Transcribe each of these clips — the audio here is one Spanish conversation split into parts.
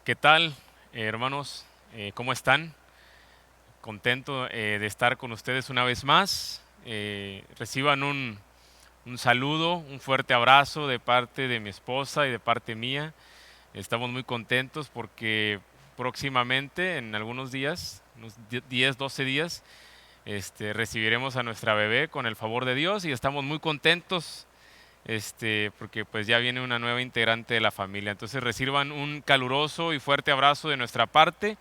¿Qué tal, hermanos? ¿Cómo están? Contento de estar con ustedes una vez más. Reciban un saludo, un fuerte abrazo de parte de mi esposa y de parte mía. Estamos muy contentos porque próximamente, en algunos días, unos 10, 12 días, recibiremos a nuestra bebé con el favor de Dios y estamos muy contentos porque pues ya viene una nueva integrante de la familia. Entonces reciban un caluroso y fuerte abrazo de nuestra parte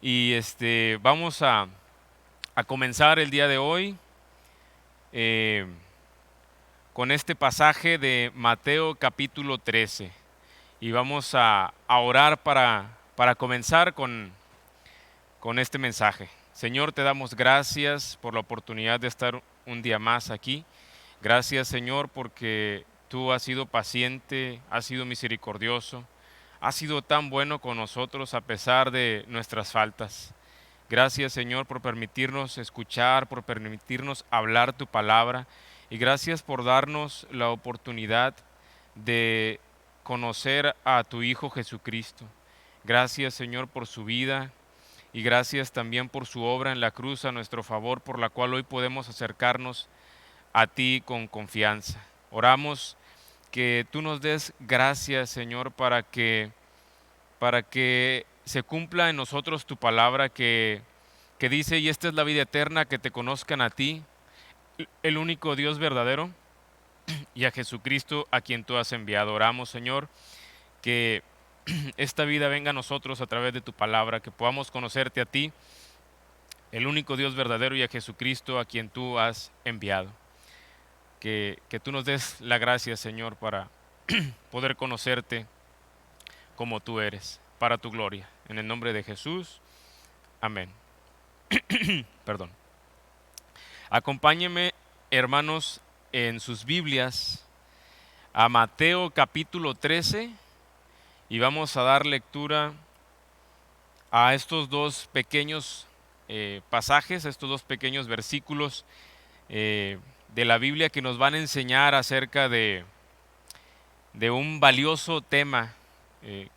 y vamos a comenzar el día de hoy eh, con este pasaje de Mateo capítulo 13 y vamos a orar para comenzar con este mensaje. Señor, te damos gracias por la oportunidad de estar un día más aquí. Gracias, Señor, porque tú has sido paciente, has sido misericordioso, has sido tan bueno con nosotros a pesar de nuestras faltas. Gracias, Señor, por permitirnos escuchar, por permitirnos hablar tu palabra y gracias por darnos la oportunidad de conocer a tu Hijo Jesucristo. Gracias, Señor, por su vida y gracias también por su obra en la cruz a nuestro favor, por la cual hoy podemos acercarnos a ti con confianza. Oramos que tú nos des gracias, Señor, para que se cumpla en nosotros tu palabra que dice, y esta es la vida eterna, que te conozcan a ti, el único Dios verdadero, y a Jesucristo a quien tú has enviado. Oramos, Señor, que esta vida venga a nosotros a través de tu palabra, que podamos conocerte a ti, el único Dios verdadero, y a Jesucristo a quien tú has enviado. Que tú nos des la gracia, Señor, para poder conocerte como tú eres, para tu gloria. En el nombre de Jesús, amén. Perdón. Acompáñenme, hermanos, en sus Biblias a Mateo capítulo 13 y vamos a dar lectura a estos dos pequeños pasajes, estos dos pequeños versículos de la Biblia que nos van a enseñar acerca de un valioso tema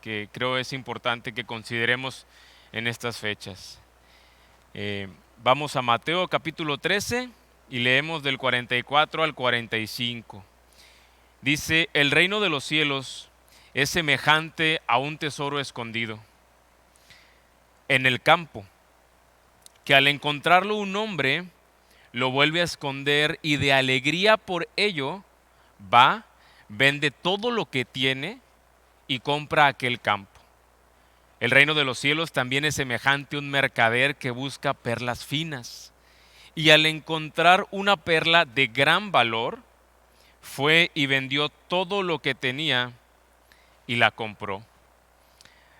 que creo es importante que consideremos en estas fechas. Vamos a Mateo capítulo 13 y leemos del 44 al 45. Dice, el reino de los cielos es semejante a un tesoro escondido en el campo, que al encontrarlo un hombre lo vuelve a esconder y de alegría por ello va, vende todo lo que tiene y compra aquel campo. El reino de los cielos también es semejante a un mercader que busca perlas finas y al encontrar una perla de gran valor, fue y vendió todo lo que tenía y la compró.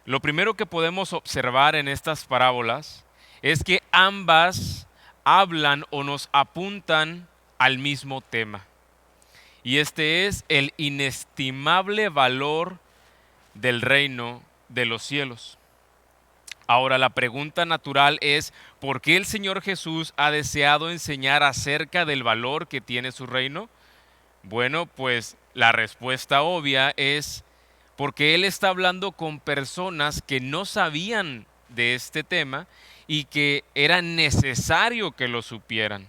Lo primero que podemos observar en estas parábolas es que ambas hablan o nos apuntan al mismo tema. Y este es el inestimable valor del reino de los cielos. Ahora la pregunta natural es, ¿por qué el Señor Jesús ha deseado enseñar acerca del valor que tiene su reino? Bueno, pues la respuesta obvia es porque Él está hablando con personas que no sabían de este tema y que era necesario que lo supieran.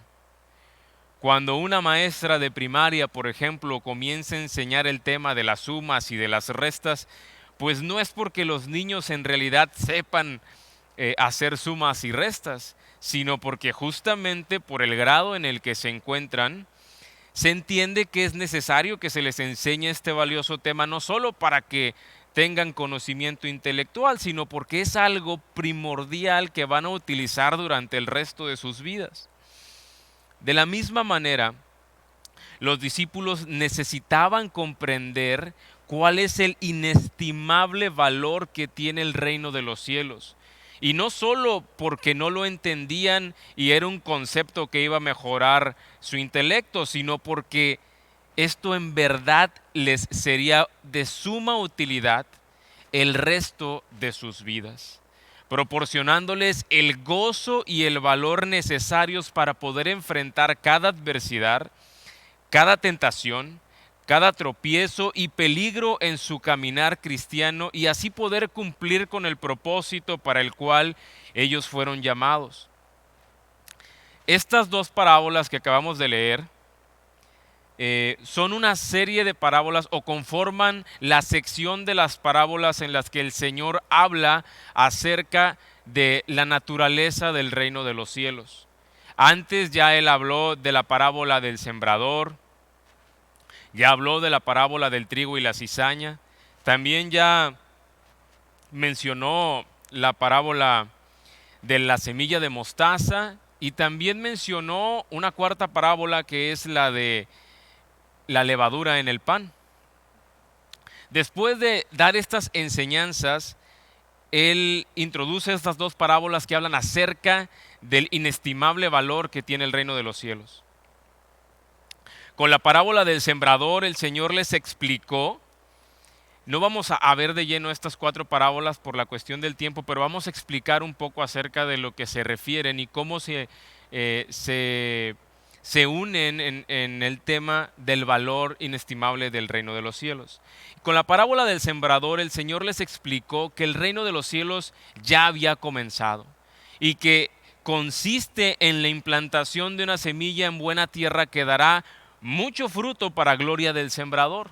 Cuando una maestra de primaria, por ejemplo, comienza a enseñar el tema de las sumas y de las restas, pues no es porque los niños en realidad sepan hacer sumas y restas, sino porque justamente por el grado en el que se encuentran, se entiende que es necesario que se les enseñe este valioso tema, no solo para que tengan conocimiento intelectual, sino porque es algo primordial que van a utilizar durante el resto de sus vidas. De la misma manera, los discípulos necesitaban comprender cuál es el inestimable valor que tiene el reino de los cielos. Y no solo porque no lo entendían y era un concepto que iba a mejorar su intelecto, sino porque esto en verdad les sería de suma utilidad el resto de sus vidas, proporcionándoles el gozo y el valor necesarios para poder enfrentar cada adversidad, cada tentación, cada tropiezo y peligro en su caminar cristiano y así poder cumplir con el propósito para el cual ellos fueron llamados. Estas dos parábolas que acabamos de leer son una serie de parábolas o conforman la sección de las parábolas en las que el Señor habla acerca de la naturaleza del reino de los cielos. Antes ya Él habló de la parábola del sembrador, ya habló de la parábola del trigo y la cizaña, también ya mencionó la parábola de la semilla de mostaza y también mencionó una cuarta parábola que es la de la levadura en el pan. Después de dar estas enseñanzas, Él introduce estas dos parábolas que hablan acerca del inestimable valor que tiene el reino de los cielos. Con la parábola del sembrador, el Señor les explicó. No vamos a ver de lleno estas cuatro parábolas por la cuestión del tiempo, pero vamos a explicar un poco acerca de lo que se refieren y cómo se unen en el tema del valor inestimable del reino de los cielos. Con la parábola del sembrador, el Señor les explicó que el reino de los cielos ya había comenzado y que consiste en la implantación de una semilla en buena tierra que dará mucho fruto para gloria del sembrador.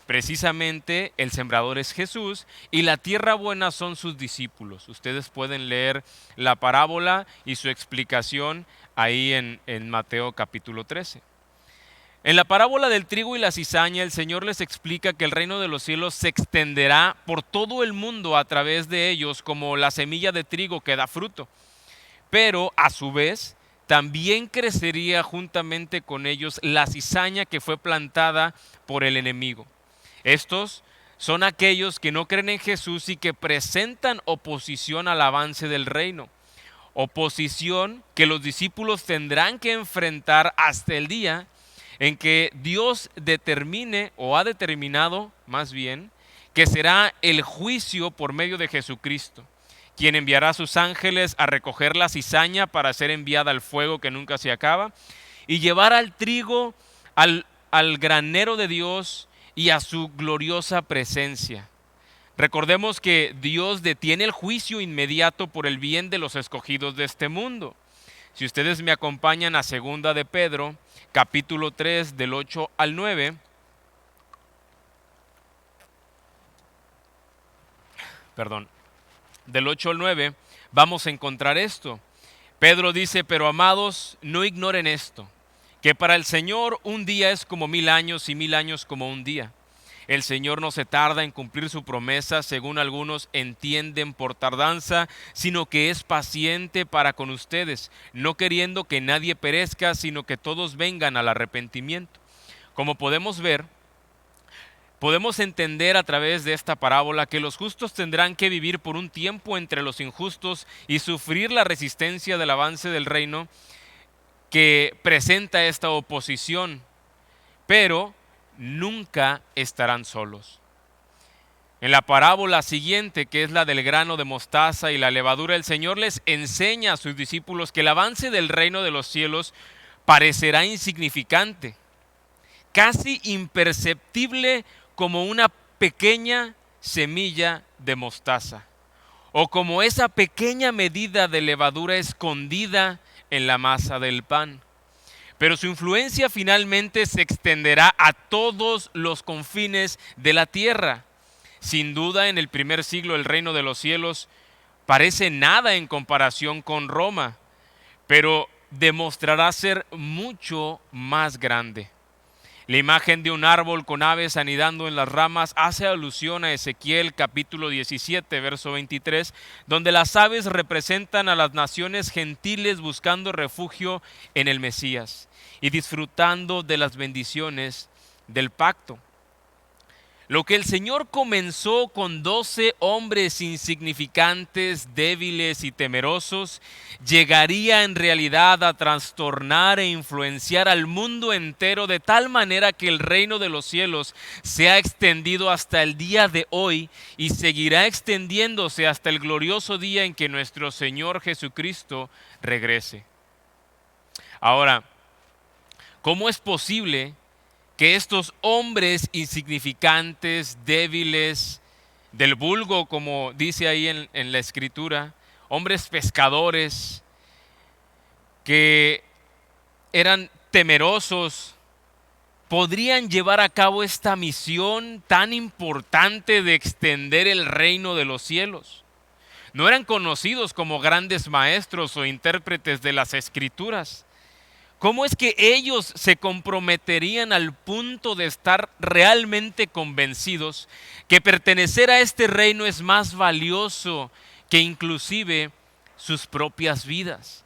Precisamente el sembrador es Jesús y la tierra buena son sus discípulos. Ustedes pueden leer la parábola y su explicación ahí en Mateo capítulo 13. En la parábola del trigo y la cizaña, el Señor les explica que el reino de los cielos se extenderá por todo el mundo a través de ellos como la semilla de trigo que da fruto. Pero a su vez también crecería juntamente con ellos la cizaña que fue plantada por el enemigo. Estos son aquellos que no creen en Jesús y que presentan oposición al avance del reino. Oposición que los discípulos tendrán que enfrentar hasta el día en que Dios determine o ha determinado más bien que será el juicio por medio de Jesucristo, quien enviará a sus ángeles a recoger la cizaña para ser enviada al fuego que nunca se acaba y llevar al trigo al granero de Dios y a su gloriosa presencia. Recordemos que Dios detiene el juicio inmediato por el bien de los escogidos de este mundo. Si ustedes me acompañan a segunda de Pedro, capítulo 3, del 8 al 9, del 8 al 9, vamos a encontrar esto. Pedro dice, pero amados, no ignoren esto, que para el Señor un día es como 1000 años y 1000 años como un día. El Señor no se tarda en cumplir su promesa, según algunos entienden por tardanza, sino que es paciente para con ustedes, no queriendo que nadie perezca, sino que todos vengan al arrepentimiento. Como podemos ver, podemos entender a través de esta parábola que los justos tendrán que vivir por un tiempo entre los injustos y sufrir la resistencia del avance del reino que presenta esta oposición, pero nunca estarán solos. En la parábola siguiente, que es la del grano de mostaza y la levadura, el Señor les enseña a sus discípulos que el avance del reino de los cielos parecerá insignificante, casi imperceptible como una pequeña semilla de mostaza o como esa pequeña medida de levadura escondida en la masa del pan. Pero su influencia finalmente se extenderá a todos los confines de la tierra. Sin duda, en el primer siglo el reino de los cielos parece nada en comparación con Roma, pero demostrará ser mucho más grande. La imagen de un árbol con aves anidando en las ramas hace alusión a Ezequiel capítulo 17, verso 23, donde las aves representan a las naciones gentiles buscando refugio en el Mesías y disfrutando de las bendiciones del pacto. Lo que el Señor comenzó con 12 hombres insignificantes, débiles y temerosos, llegaría en realidad a trastornar e influenciar al mundo entero de tal manera que el reino de los cielos se ha extendido hasta el día de hoy y seguirá extendiéndose hasta el glorioso día en que nuestro Señor Jesucristo regrese. Ahora, ¿cómo es posible que estos hombres insignificantes, débiles, del vulgo, como dice ahí en la escritura, hombres pescadores que eran temerosos, podrían llevar a cabo esta misión tan importante de extender el reino de los cielos. No eran conocidos como grandes maestros o intérpretes de las escrituras. ¿Cómo es que ellos se comprometerían al punto de estar realmente convencidos que pertenecer a este reino es más valioso que inclusive sus propias vidas?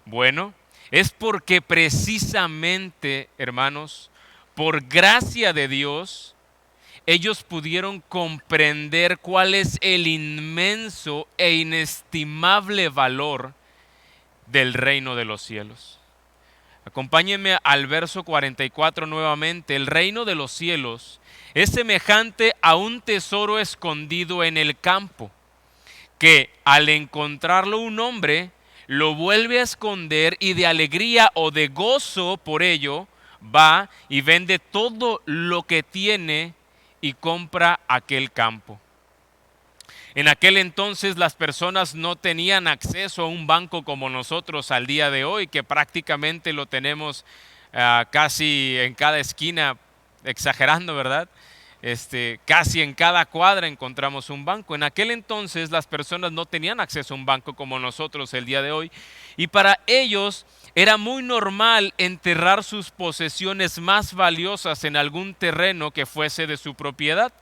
Bueno, es porque precisamente, hermanos, por gracia de Dios, ellos pudieron comprender cuál es el inmenso e inestimable valor del reino de los cielos. Acompáñenme al verso 44 nuevamente. El reino de los cielos es semejante a un tesoro escondido en el campo, que al encontrarlo un hombre, lo vuelve a esconder y de alegría o de gozo por ello, va y vende todo lo que tiene y compra aquel campo. En aquel entonces las personas no tenían acceso a un banco como nosotros al día de hoy, que prácticamente lo tenemos casi en cada esquina, exagerando, ¿verdad? Casi en cada cuadra encontramos un banco. En aquel entonces las personas no tenían acceso a un banco como nosotros el día de hoy, y para ellos era muy normal enterrar sus posesiones más valiosas en algún terreno que fuese de su propiedad.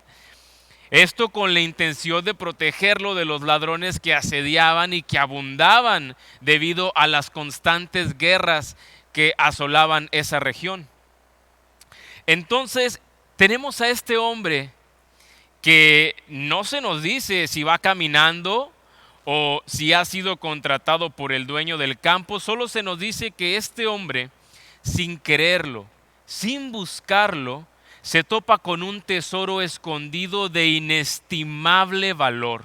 Esto con la intención de protegerlo de los ladrones que asediaban y que abundaban debido a las constantes guerras que asolaban esa región. Entonces, tenemos a este hombre que no se nos dice si va caminando o si ha sido contratado por el dueño del campo, solo se nos dice que este hombre, sin quererlo, sin buscarlo, se topa con un tesoro escondido de inestimable valor.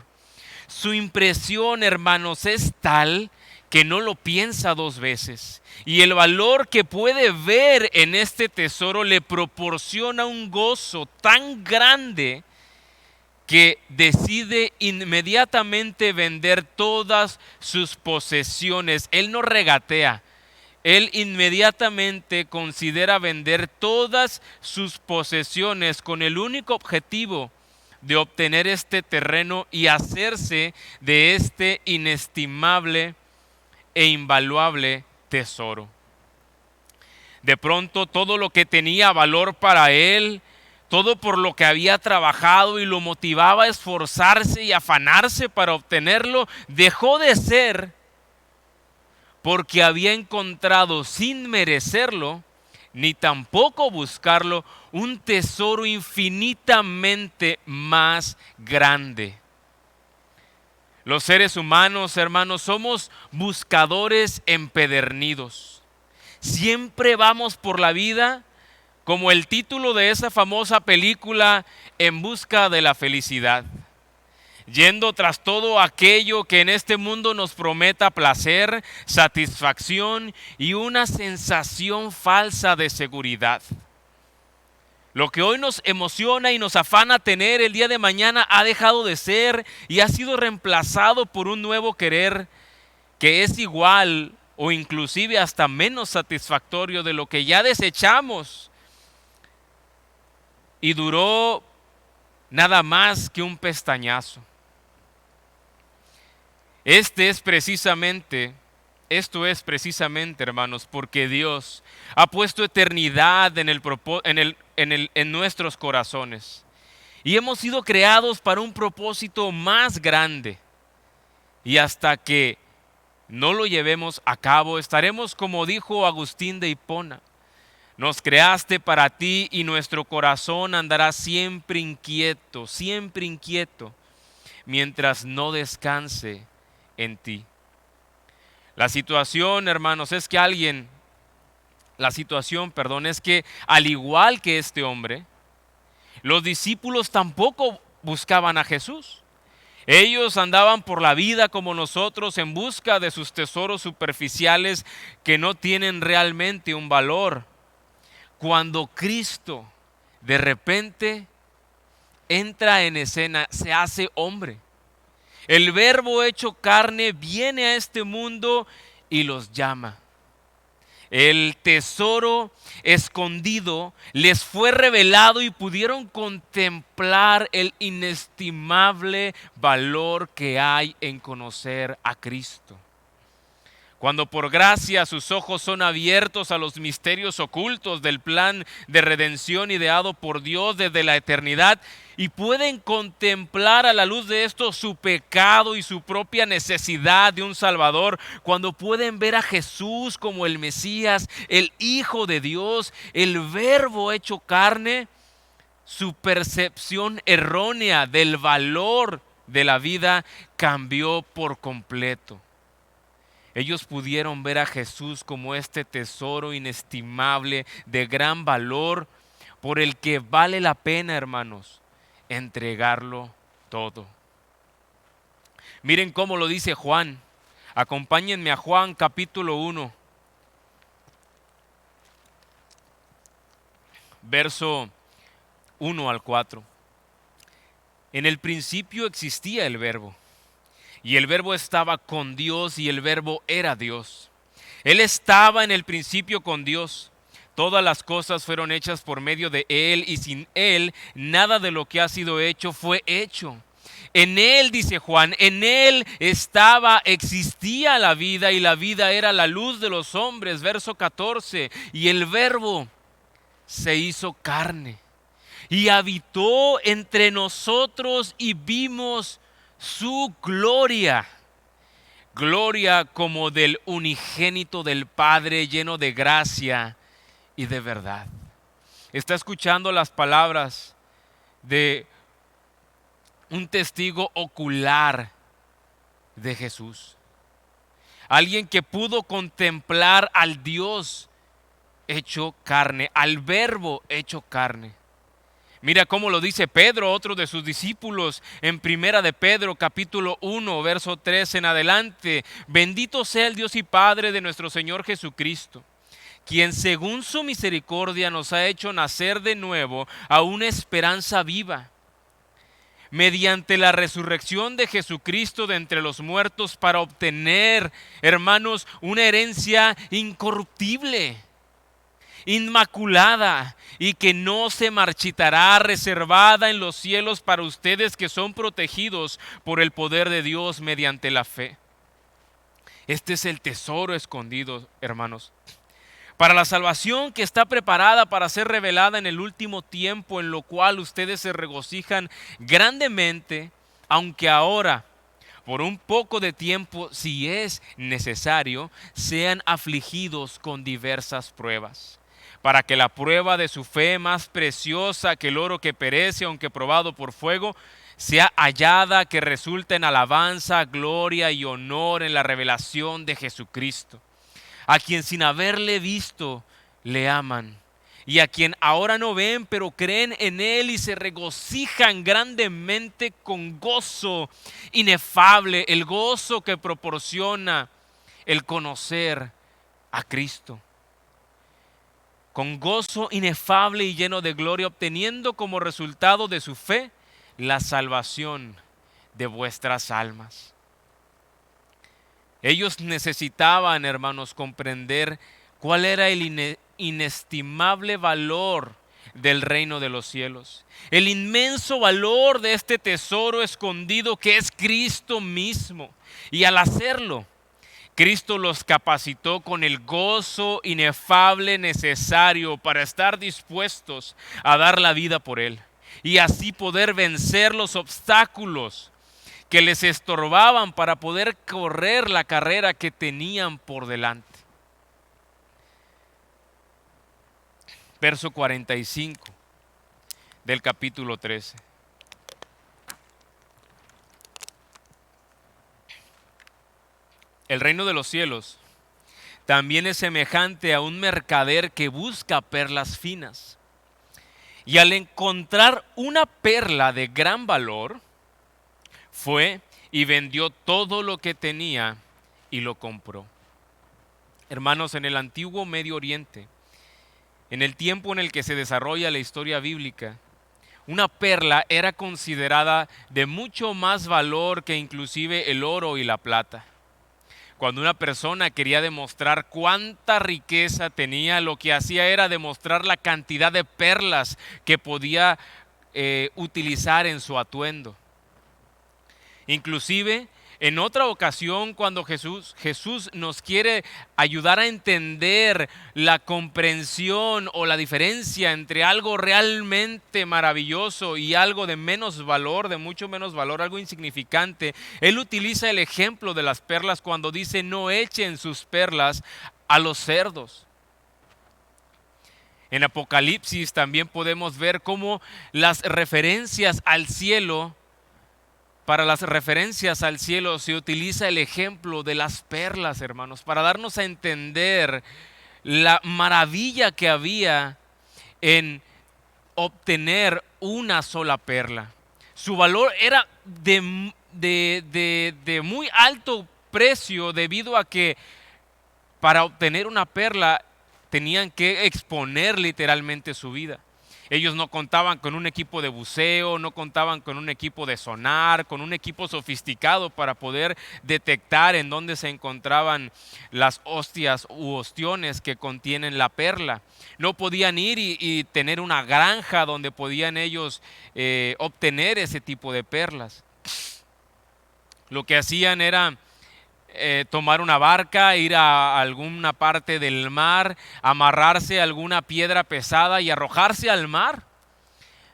Su impresión, hermanos, es tal que no lo piensa dos veces. Y el valor que puede ver en este tesoro le proporciona un gozo tan grande que decide inmediatamente vender todas sus posesiones. Él no regatea. Él inmediatamente considera vender todas sus posesiones con el único objetivo de obtener este terreno y hacerse de este inestimable e invaluable tesoro. De pronto todo lo que tenía valor para él, todo por lo que había trabajado y lo motivaba a esforzarse y afanarse para obtenerlo, dejó de ser, porque había encontrado sin merecerlo, ni tampoco buscarlo, un tesoro infinitamente más grande. Los seres humanos, hermanos, somos buscadores empedernidos. Siempre vamos por la vida, como el título de esa famosa película, En busca de la felicidad, yendo tras todo aquello que en este mundo nos prometa placer, satisfacción y una sensación falsa de seguridad. Lo que hoy nos emociona y nos afana tener, el día de mañana ha dejado de ser y ha sido reemplazado por un nuevo querer que es igual o inclusive hasta menos satisfactorio de lo que ya desechamos. Y duró nada más que un pestañazo. Esto es precisamente, hermanos, porque Dios ha puesto eternidad en nuestros corazones. Y hemos sido creados para un propósito más grande. Y hasta que no lo llevemos a cabo, estaremos como dijo Agustín de Hipona: nos creaste para ti y nuestro corazón andará siempre inquieto, mientras no descanse en ti. La situación, hermanos, es que es que al igual que este hombre, los discípulos tampoco buscaban a Jesús. Ellos andaban por la vida como nosotros en busca de sus tesoros superficiales que no tienen realmente un valor. cuando Cristo de repente entra en escena, se hace hombre. El Verbo hecho carne viene a este mundo y los llama. El tesoro escondido les fue revelado y pudieron contemplar el inestimable valor que hay en conocer a Cristo. Cuando por gracia sus ojos son abiertos a los misterios ocultos del plan de redención ideado por Dios desde la eternidad y pueden contemplar a la luz de esto su pecado y su propia necesidad de un Salvador, cuando pueden ver a Jesús como el Mesías, el Hijo de Dios, el Verbo hecho carne, su percepción errónea del valor de la vida cambió por completo. Ellos pudieron ver a Jesús como este tesoro inestimable de gran valor por el que vale la pena, hermanos, entregarlo todo. Miren cómo lo dice Juan. Acompáñenme a Juan capítulo 1, verso 1 al 4. En el principio existía el Verbo. Y el Verbo estaba con Dios y el Verbo era Dios. Él estaba en el principio con Dios. Todas las cosas fueron hechas por medio de Él y sin Él nada de lo que ha sido hecho fue hecho. En Él, dice Juan, en Él existía la vida y la vida era la luz de los hombres. Verso 14. Y el Verbo se hizo carne y habitó entre nosotros y vimos su gloria, gloria como del unigénito del Padre, lleno de gracia y de verdad. Está escuchando las palabras de un testigo ocular de Jesús. Alguien que pudo contemplar al Dios hecho carne, al Verbo hecho carne. Mira cómo lo dice Pedro, otro de sus discípulos, en Primera de Pedro, capítulo 1, verso 3 en adelante. Bendito sea el Dios y Padre de nuestro Señor Jesucristo, quien según su misericordia nos ha hecho nacer de nuevo a una esperanza viva, mediante la resurrección de Jesucristo de entre los muertos, para obtener, hermanos, una herencia incorruptible, inmaculada y que no se marchitará, reservada en los cielos para ustedes que son protegidos por el poder de Dios mediante la fe. Este es el tesoro escondido, hermanos, para la salvación que está preparada para ser revelada en el último tiempo, en lo cual ustedes se regocijan grandemente, aunque ahora, por un poco de tiempo, si es necesario, sean afligidos con diversas pruebas, para que la prueba de su fe, más preciosa que el oro que perece, aunque probado por fuego, sea hallada, que resulte en alabanza, gloria y honor en la revelación de Jesucristo, a quien sin haberle visto le aman, y a quien ahora no ven, pero creen en Él y se regocijan grandemente con gozo inefable, el gozo que proporciona el conocer a Cristo. Con gozo inefable y lleno de gloria, obteniendo como resultado de su fe la salvación de vuestras almas. Ellos necesitaban, hermanos, comprender cuál era el inestimable valor del reino de los cielos, el inmenso valor de este tesoro escondido que es Cristo mismo. Y al hacerlo, Cristo los capacitó con el gozo inefable necesario para estar dispuestos a dar la vida por Él y así poder vencer los obstáculos que les estorbaban para poder correr la carrera que tenían por delante. Verso 45 del capítulo 13. El reino de los cielos también es semejante a un mercader que busca perlas finas. Y al encontrar una perla de gran valor, fue y vendió todo lo que tenía y lo compró. Hermanos, en el antiguo Medio Oriente, En el tiempo en el que se desarrolla la historia bíblica, una perla era considerada de mucho más valor que inclusive el oro y la plata. Cuando una persona quería demostrar cuánta riqueza tenía, lo que hacía era demostrar la cantidad de perlas que podía utilizar en su atuendo. Inclusive, en otra ocasión, cuando Jesús nos quiere ayudar a entender la comprensión o la diferencia entre algo realmente maravilloso y algo de menos valor, de mucho menos valor, algo insignificante, Él utiliza el ejemplo de las perlas cuando dice: no echen sus perlas a los cerdos. En Apocalipsis también podemos ver cómo las referencias al cielo, para las referencias al cielo se utiliza el ejemplo de las perlas, hermanos, para darnos a entender la maravilla que había en obtener una sola perla. Su valor era de muy alto precio, debido a que para obtener una perla tenían que exponer literalmente su vida. Ellos no contaban con un equipo de buceo, no contaban con un equipo de sonar, con un equipo sofisticado para poder detectar en dónde se encontraban las hostias u ostiones que contienen la perla. No podían ir y tener una granja donde podían ellos obtener ese tipo de perlas. Lo que hacían era tomar una barca, ir a alguna parte del mar, amarrarse a alguna piedra pesada y arrojarse al mar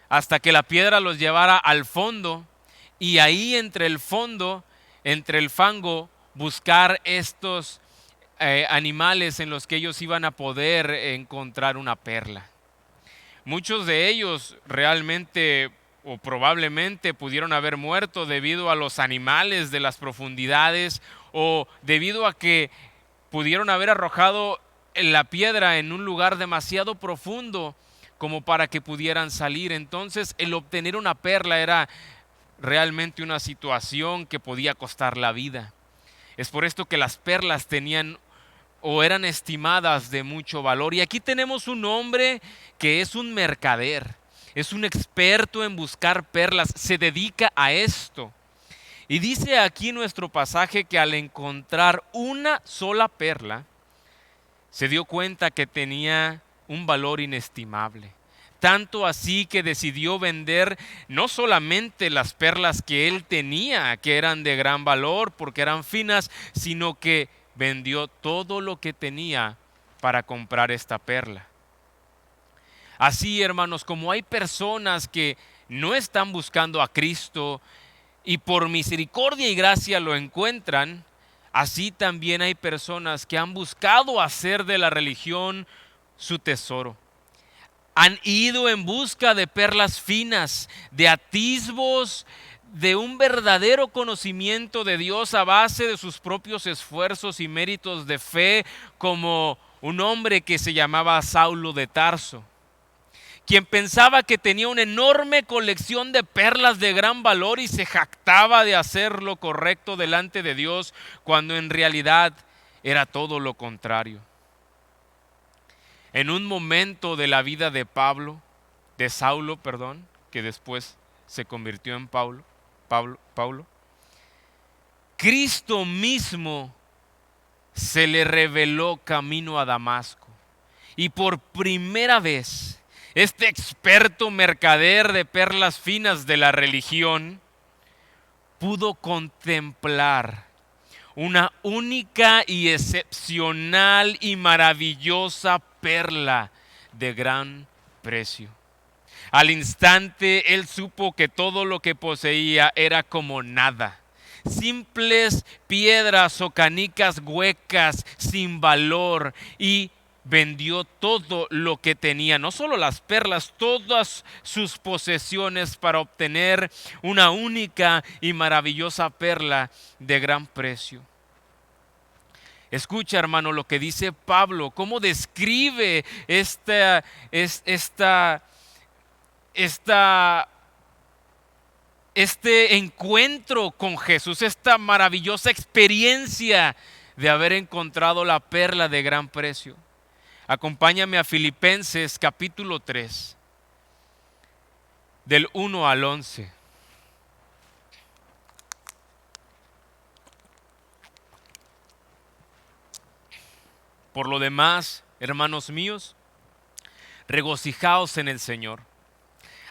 hasta que la piedra los llevara al fondo, y ahí entre el fondo, entre el fango, buscar estos animales en los que ellos iban a poder encontrar una perla. Muchos de ellos realmente o probablemente pudieron haber muerto debido a los animales de las profundidades, o debido a que pudieron haber arrojado la piedra en un lugar demasiado profundo como para que pudieran salir. Entonces, el obtener una perla era realmente una situación que podía costar la vida. Es por esto que las perlas tenían o eran estimadas de mucho valor. Y aquí tenemos un hombre que es un mercader, es un experto en buscar perlas, se dedica a esto. Y dice aquí nuestro pasaje que al encontrar una sola perla, se dio cuenta que tenía un valor inestimable. Tanto así que decidió vender no solamente las perlas que él tenía, que eran de gran valor porque eran finas, sino que vendió todo lo que tenía para comprar esta perla. Así, hermanos, como hay personas que no están buscando a Cristo y por misericordia y gracia lo encuentran, así también hay personas que han buscado hacer de la religión su tesoro. Han ido en busca de perlas finas, de atisbos, de un verdadero conocimiento de Dios a base de sus propios esfuerzos y méritos de fe, como un hombre que se llamaba Saulo de Tarso, quien pensaba que tenía una enorme colección de perlas de gran valor y se jactaba de hacer lo correcto delante de Dios, cuando en realidad era todo lo contrario. En un momento de la vida de Saulo, que después se convirtió en Paulo, Cristo mismo se le reveló camino a Damasco. Y por primera vez, este experto mercader de perlas finas de la religión pudo contemplar una única y excepcional y maravillosa perla de gran precio. Al instante él supo que todo lo que poseía era como nada, simples piedras o canicas huecas sin valor, y vendió todo lo que tenía, no solo las perlas, todas sus posesiones, para obtener una única y maravillosa perla de gran precio. Escucha, hermano, lo que dice Pablo, cómo describe este encuentro con Jesús, esta maravillosa experiencia de haber encontrado la perla de gran precio. Acompáñame a Filipenses capítulo 3, del 1 al 11. Por lo demás, hermanos míos, regocijaos en el Señor.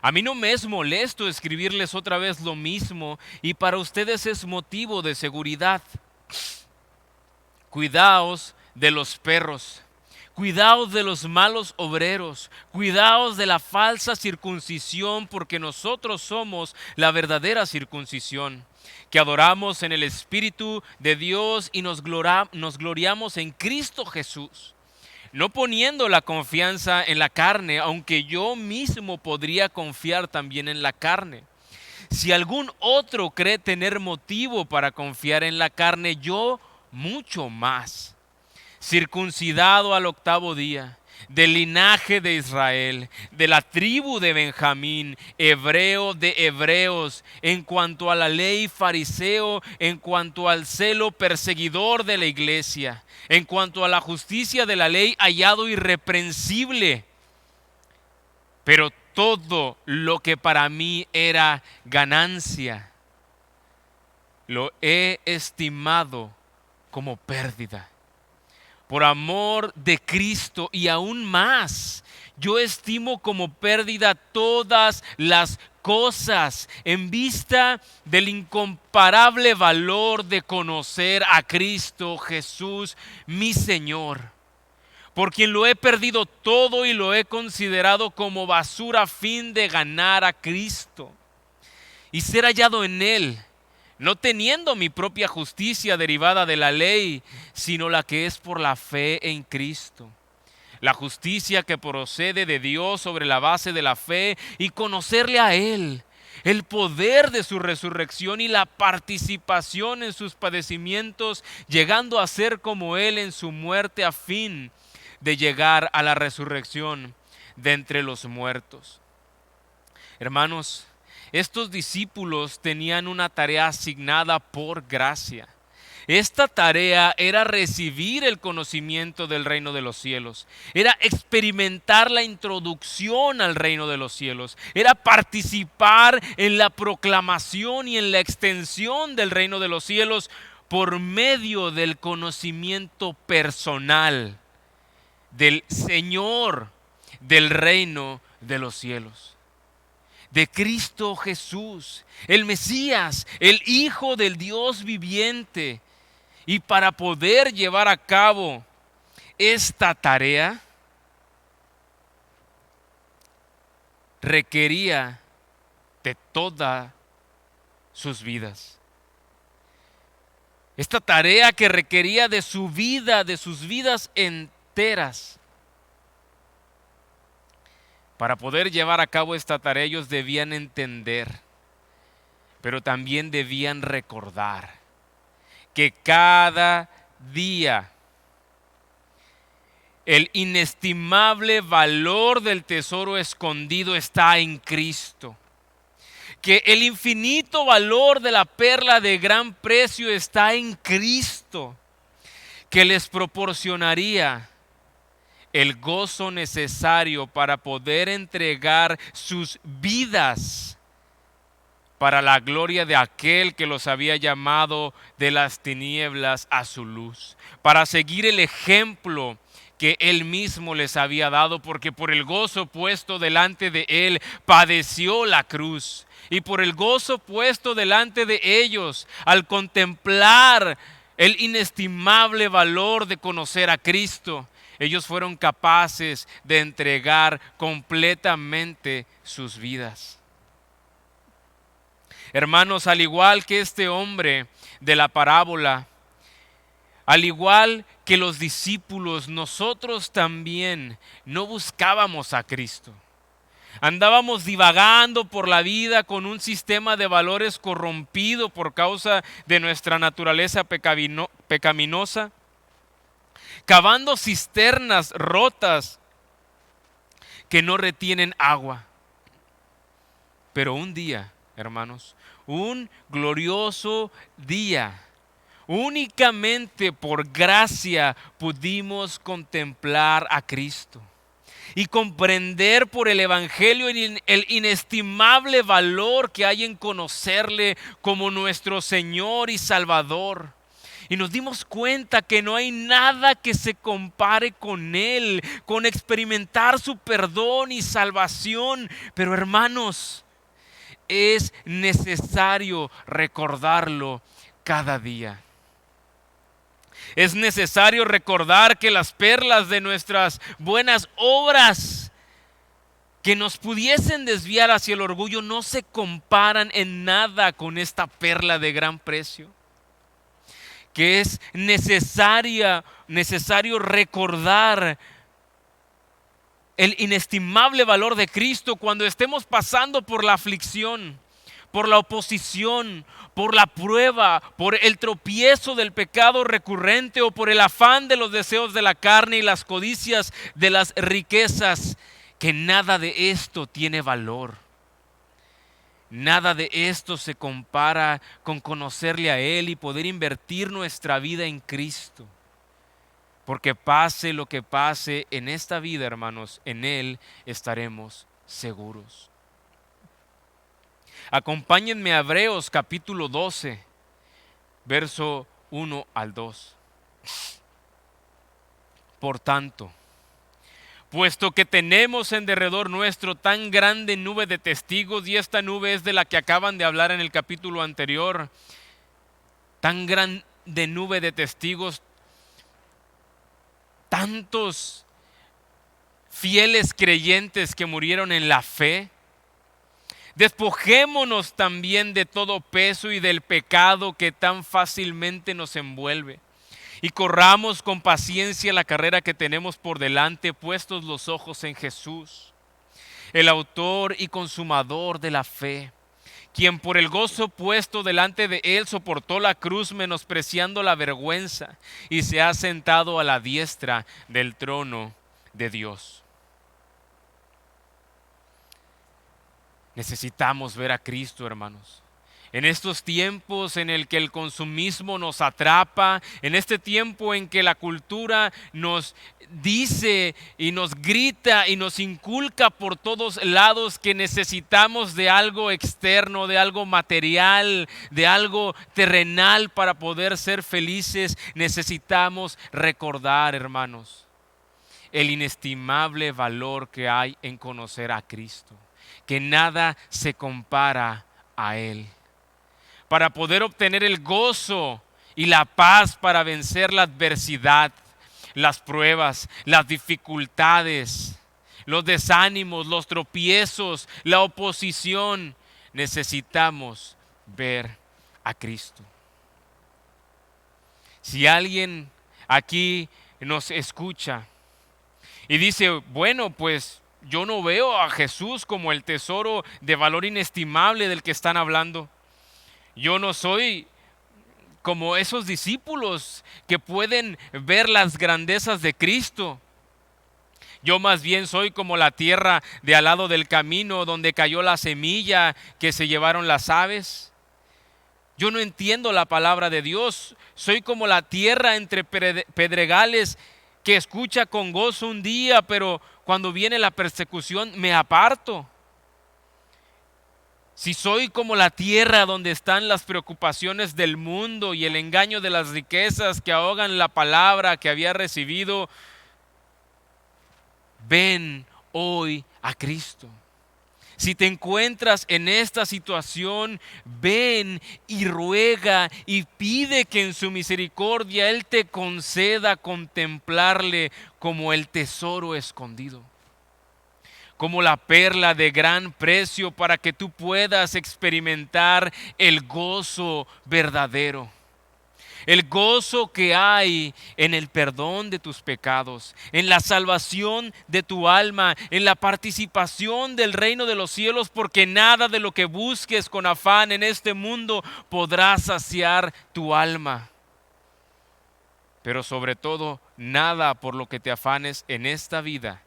A mí no me es molesto escribirles otra vez lo mismo, y para ustedes es motivo de seguridad. Cuidaos de los perros, cuidaos de los malos obreros, cuidaos de la falsa circuncisión, porque nosotros somos la verdadera circuncisión, que adoramos en el Espíritu de Dios y nos gloriamos en Cristo Jesús, no poniendo la confianza en la carne, aunque yo mismo podría confiar también en la carne. Si algún otro cree tener motivo para confiar en la carne, yo mucho más. Circuncidado al 8º día, del linaje de Israel, de la tribu de Benjamín, hebreo de hebreos, en cuanto a la ley fariseo, en cuanto al celo perseguidor de la iglesia, en cuanto a la justicia de la ley hallado irreprensible. Pero todo lo que para mí era ganancia, lo he estimado como pérdida por amor de Cristo, y aún más, yo estimo como pérdida todas las cosas en vista del incomparable valor de conocer a Cristo Jesús, mi Señor, por quien lo he perdido todo y lo he considerado como basura a fin de ganar a Cristo y ser hallado en Él, no teniendo mi propia justicia derivada de la ley, sino la que es por la fe en Cristo. La justicia que procede de Dios sobre la base de la fe y conocerle a Él, el poder de su resurrección y la participación en sus padecimientos, llegando a ser como Él en su muerte a fin de llegar a la resurrección de entre los muertos. Hermanos, estos discípulos tenían una tarea asignada por gracia. Esta tarea era recibir el conocimiento del reino de los cielos, era experimentar la introducción al reino de los cielos, era participar en la proclamación y en la extensión del reino de los cielos por medio del conocimiento personal del Señor del reino de los cielos, de Cristo Jesús, el Mesías, el Hijo del Dios viviente. Y para poder llevar a cabo esta tarea, requería de todas sus vidas. Esta tarea que requería de su vida, de sus vidas enteras. Para poder llevar a cabo esta tarea, ellos debían entender, pero también debían recordar que cada día el inestimable valor del tesoro escondido está en Cristo, que el infinito valor de la perla de gran precio está en Cristo, que les proporcionaría el gozo necesario para poder entregar sus vidas para la gloria de aquel que los había llamado de las tinieblas a su luz, para seguir el ejemplo que Él mismo les había dado, porque por el gozo puesto delante de Él padeció la cruz, y por el gozo puesto delante de ellos, al contemplar el inestimable valor de conocer a Cristo, ellos fueron capaces de entregar completamente sus vidas. Hermanos, al igual que este hombre de la parábola, al igual que los discípulos, nosotros también no buscábamos a Cristo. Andábamos divagando por la vida con un sistema de valores corrompido por causa de nuestra naturaleza pecaminosa, cavando cisternas rotas que no retienen agua. Pero un día, hermanos, un glorioso día, Únicamente por gracia pudimos contemplar a Cristo y comprender por el Evangelio el inestimable valor que hay en conocerle como nuestro Señor y Salvador. Y nos dimos cuenta que no hay nada que se compare con Él, con experimentar su perdón y salvación. Pero hermanos, es necesario recordarlo cada día. Es necesario recordar que las perlas de nuestras buenas obras que nos pudiesen desviar hacia el orgullo no se comparan en nada con esta perla de gran precio. Que es necesario recordar el inestimable valor de Cristo cuando estemos pasando por la aflicción, por la oposición, por la prueba, por el tropiezo del pecado recurrente o por el afán de los deseos de la carne y las codicias de las riquezas, que nada de esto tiene valor. Nada de esto se compara con conocerle a Él y poder invertir nuestra vida en Cristo. Porque pase lo que pase en esta vida, hermanos, en Él estaremos seguros. Acompáñenme a Hebreos capítulo 12, verso 1 al 2. Por tanto, puesto que tenemos en derredor nuestro tan grande nube de testigos, y esta nube es de la que acaban de hablar en el capítulo anterior, tan grande nube de testigos, tantos fieles creyentes que murieron en la fe. Despojémonos también de todo peso y del pecado que tan fácilmente nos envuelve, y corramos con paciencia la carrera que tenemos por delante, puestos los ojos en Jesús, el autor y consumador de la fe, quien por el gozo puesto delante de Él soportó la cruz, menospreciando la vergüenza, y se ha sentado a la diestra del trono de Dios. Necesitamos ver a Cristo, hermanos. En estos tiempos en el que el consumismo nos atrapa, en este tiempo en que la cultura nos dice y nos grita y nos inculca por todos lados que necesitamos de algo externo, de algo material, de algo terrenal para poder ser felices, necesitamos recordar, hermanos, el inestimable valor que hay en conocer a Cristo, que nada se compara a Él. Para poder obtener el gozo y la paz para vencer la adversidad, las pruebas, las dificultades, los desánimos, los tropiezos, la oposición, necesitamos ver a Cristo. Si alguien aquí nos escucha y dice, bueno, pues yo no veo a Jesús como el tesoro de valor inestimable del que están hablando. Yo no soy como esos discípulos que pueden ver las grandezas de Cristo. Yo más bien soy como la tierra de al lado del camino donde cayó la semilla que se llevaron las aves. Yo no entiendo la palabra de Dios. Soy como la tierra entre pedregales que escucha con gozo un día, pero cuando viene la persecución me aparto. Si soy como la tierra donde están las preocupaciones del mundo y el engaño de las riquezas que ahogan la palabra que había recibido, ven hoy a Cristo. Si te encuentras en esta situación, ven y ruega y pide que en su misericordia Él te conceda contemplarle como el tesoro escondido, como la perla de gran precio, para que tú puedas experimentar el gozo verdadero. El gozo que hay en el perdón de tus pecados, en la salvación de tu alma, en la participación del reino de los cielos, porque nada de lo que busques con afán en este mundo podrá saciar tu alma. Pero sobre todo, nada por lo que te afanes en esta vida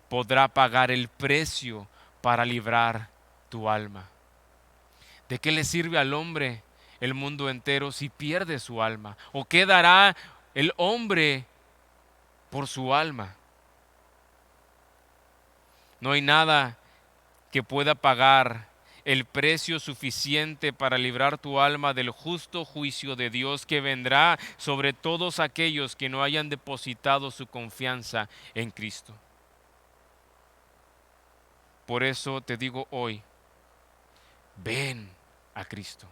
podrá pagar el precio para librar tu alma. ¿De qué le sirve al hombre el mundo entero si pierde su alma? ¿O qué dará el hombre por su alma? No hay nada que pueda pagar el precio suficiente para librar tu alma del justo juicio de Dios que vendrá sobre todos aquellos que no hayan depositado su confianza en Cristo. Por eso te digo hoy, ven a Cristo.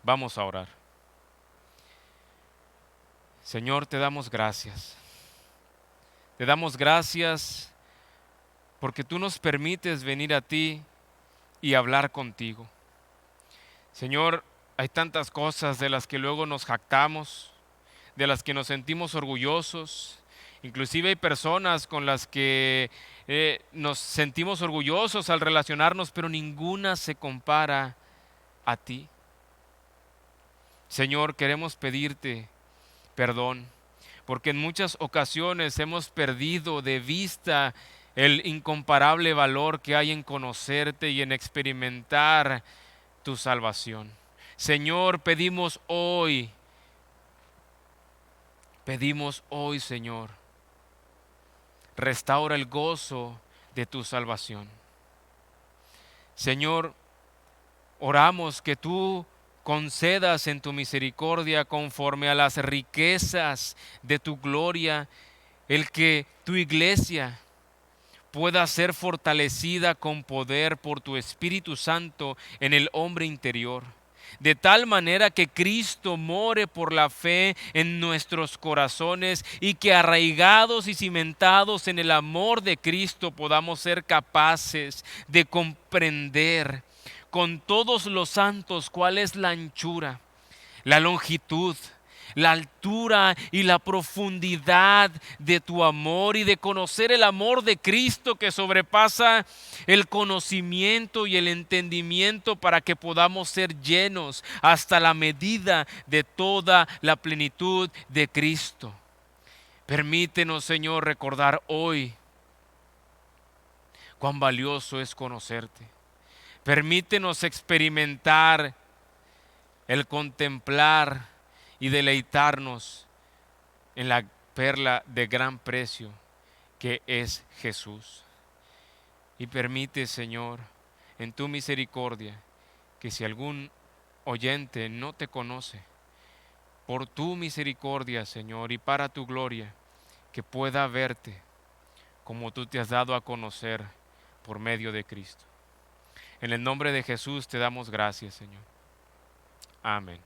Vamos a orar. Señor, te damos gracias. Te damos gracias porque tú nos permites venir a ti y hablar contigo. Señor, hay tantas cosas de las que luego nos jactamos, de las que nos sentimos orgullosos. Inclusive hay personas con las que nos sentimos orgullosos al relacionarnos, pero ninguna se compara a ti. Señor, queremos pedirte perdón, porque en muchas ocasiones hemos perdido de vista el incomparable valor que hay en conocerte y en experimentar tu salvación. Señor, pedimos hoy, Señor, restaura el gozo de tu salvación. Señor, oramos que tú concedas en tu misericordia conforme a las riquezas de tu gloria, el que tu iglesia pueda ser fortalecida con poder por tu Espíritu Santo en el hombre interior, de tal manera que Cristo more por la fe en nuestros corazones y que arraigados y cimentados en el amor de Cristo podamos ser capaces de comprender con todos los santos cuál es la anchura, la longitud, la altura y la profundidad de tu amor y de conocer el amor de Cristo que sobrepasa el conocimiento y el entendimiento para que podamos ser llenos hasta la medida de toda la plenitud de Cristo. Permítenos, Señor, recordar hoy cuán valioso es conocerte. Permítenos experimentar el contemplar y deleitarnos en la perla de gran precio que es Jesús. Y permite, Señor, en tu misericordia, que si algún oyente no te conoce, por tu misericordia, Señor, y para tu gloria, que pueda verte como tú te has dado a conocer por medio de Cristo. En el nombre de Jesús te damos gracias, Señor. Amén.